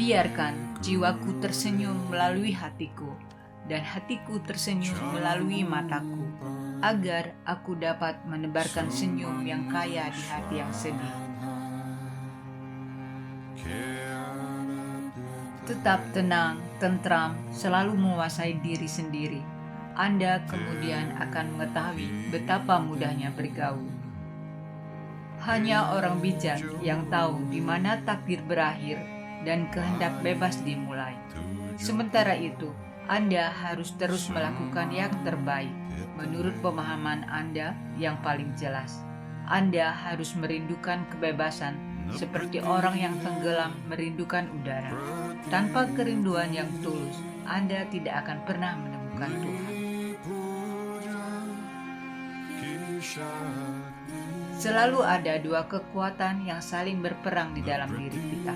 Biarkan jiwaku tersenyum melalui hatiku, dan hatiku tersenyum melalui mataku, agar aku dapat menebarkan senyum yang kaya di hati yang sedih. Tetap tenang, tentram, selalu menguasai diri sendiri. Anda kemudian akan mengetahui betapa mudahnya bergaul. Hanya orang bijak yang tahu di mana takdir berakhir dan kehendak bebas dimulai. Sementara itu, Anda harus terus melakukan yang terbaik menurut pemahaman Anda yang paling jelas. Anda harus merindukan kebebasan seperti orang yang tenggelam merindukan udara. Tanpa kerinduan yang tulus, Anda tidak akan pernah menemukan Tuhan. Selalu ada dua kekuatan yang saling berperang di dalam diri kita.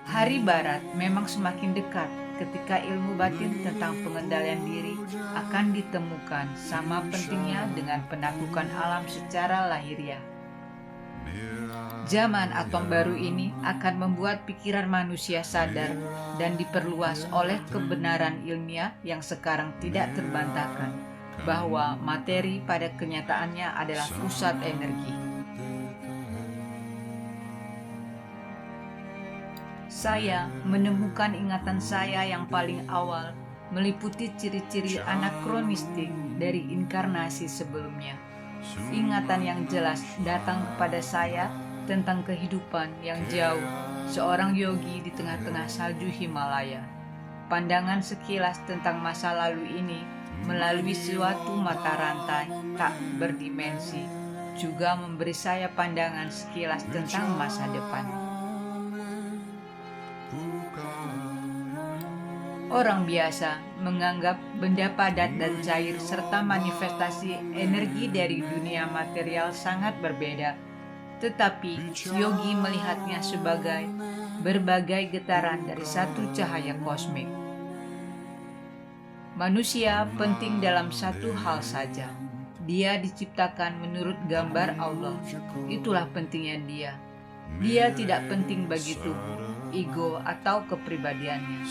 Hari Barat memang semakin dekat ketika ilmu batin tentang pengendalian diri akan ditemukan sama pentingnya dengan penaklukan alam secara lahiriah. Zaman atom baru ini akan membuat pikiran manusia sadar dan diperluas oleh kebenaran ilmiah yang sekarang tidak terbantahkan, bahwa materi pada kenyataannya adalah pusat energi. Saya menemukan ingatan saya yang paling awal meliputi ciri-ciri anakronistik dari inkarnasi sebelumnya. Ingatan yang jelas datang kepada saya tentang kehidupan yang jauh, seorang yogi di tengah-tengah salju Himalaya. Pandangan sekilas tentang masa lalu ini melalui suatu mata rantai tak berdimensi juga memberi saya pandangan sekilas tentang masa depan. Orang biasa menganggap benda padat dan cair serta manifestasi energi dari dunia material sangat berbeda. Tetapi yogi melihatnya sebagai berbagai getaran dari satu cahaya kosmik. Manusia penting dalam satu hal saja. Dia diciptakan menurut gambar Allah. Itulah pentingnya dia. Dia tidak penting bagi tubuh, ego, atau kepribadiannya.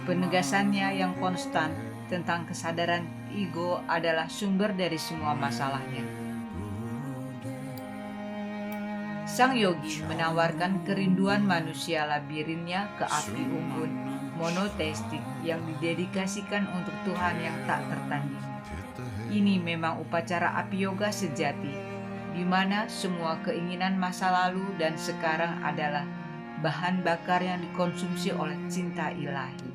Penegasannya yang konstan tentang kesadaran ego adalah sumber dari semua masalahnya. Sang yogi menawarkan kerinduan manusia labirinnya ke api unggun monoteistik yang didedikasikan untuk Tuhan yang tak tertanding. Ini memang upacara api yoga sejati, di mana semua keinginan masa lalu dan sekarang adalah bahan bakar yang dikonsumsi oleh cinta ilahi.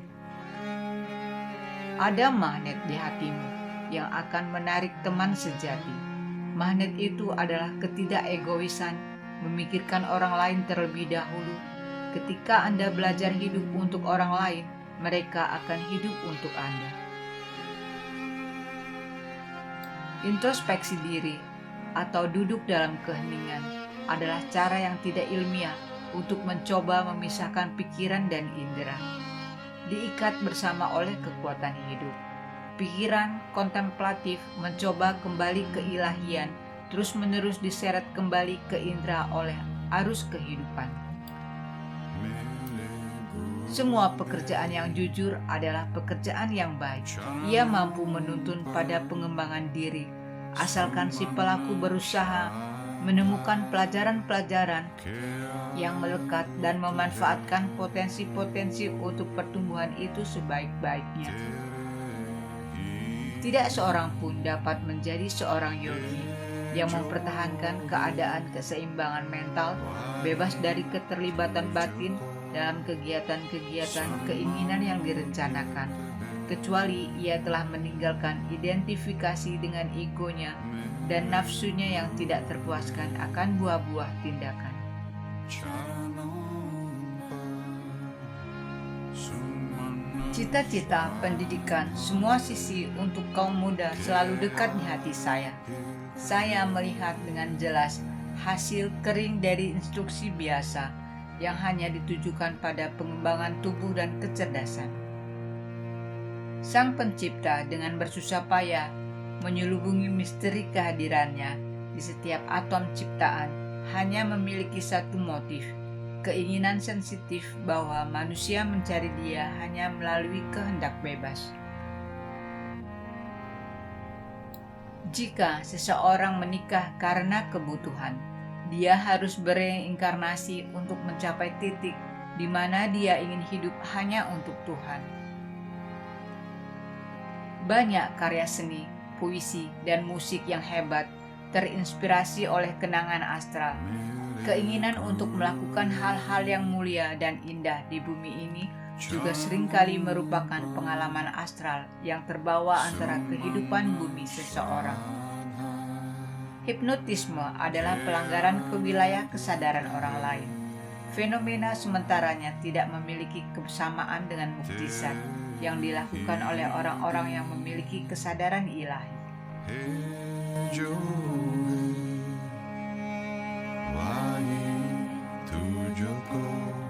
Ada magnet di hatimu yang akan menarik teman sejati. Magnet itu adalah ketidakegoisan, memikirkan orang lain terlebih dahulu. Ketika Anda belajar hidup untuk orang lain, mereka akan hidup untuk Anda. Introspeksi diri atau duduk dalam keheningan adalah cara yang tidak ilmiah untuk mencoba memisahkan pikiran dan indera. Diikat bersama oleh kekuatan hidup. Pikiran kontemplatif mencoba kembali ke ilahian, terus-menerus diseret kembali ke indera oleh arus kehidupan. Semua pekerjaan yang jujur adalah pekerjaan yang baik. Ia mampu menuntun pada pengembangan diri, asalkan si pelaku berusaha menemukan pelajaran-pelajaran yang melekat dan memanfaatkan potensi-potensi untuk pertumbuhan itu sebaik-baiknya. Tidak seorang pun dapat menjadi seorang yogi yang mempertahankan keadaan keseimbangan mental bebas dari keterlibatan batin dalam kegiatan-kegiatan keinginan yang direncanakan, kecuali ia telah meninggalkan identifikasi dengan egonya dan nafsunya yang tidak terpuaskan akan buah-buah tindakan. Cita-cita, pendidikan, semua sisi untuk kaum muda selalu dekat di hati saya. Saya melihat dengan jelas hasil kering dari instruksi biasa yang hanya ditujukan pada pengembangan tubuh dan kecerdasan. Sang Pencipta dengan bersusah payah menyelubungi misteri kehadirannya di setiap atom ciptaan hanya memiliki satu motif, keinginan sensitif bahwa manusia mencari Dia hanya melalui kehendak bebas. Jika seseorang menikah karena kebutuhan, dia harus bereinkarnasi untuk mencapai titik di mana dia ingin hidup hanya untuk Tuhan. Banyak karya seni, puisi, dan musik yang hebat terinspirasi oleh kenangan astral. Keinginan untuk melakukan hal-hal yang mulia dan indah di bumi ini juga seringkali merupakan pengalaman astral yang terbawa antara kehidupan bumi seseorang. Hipnotisme adalah pelanggaran ke wilayah kesadaran orang lain. Fenomena sementaranya tidak memiliki kesamaan dengan mukjizat yang dilakukan oleh orang-orang yang memiliki kesadaran ilahi. Tujuanku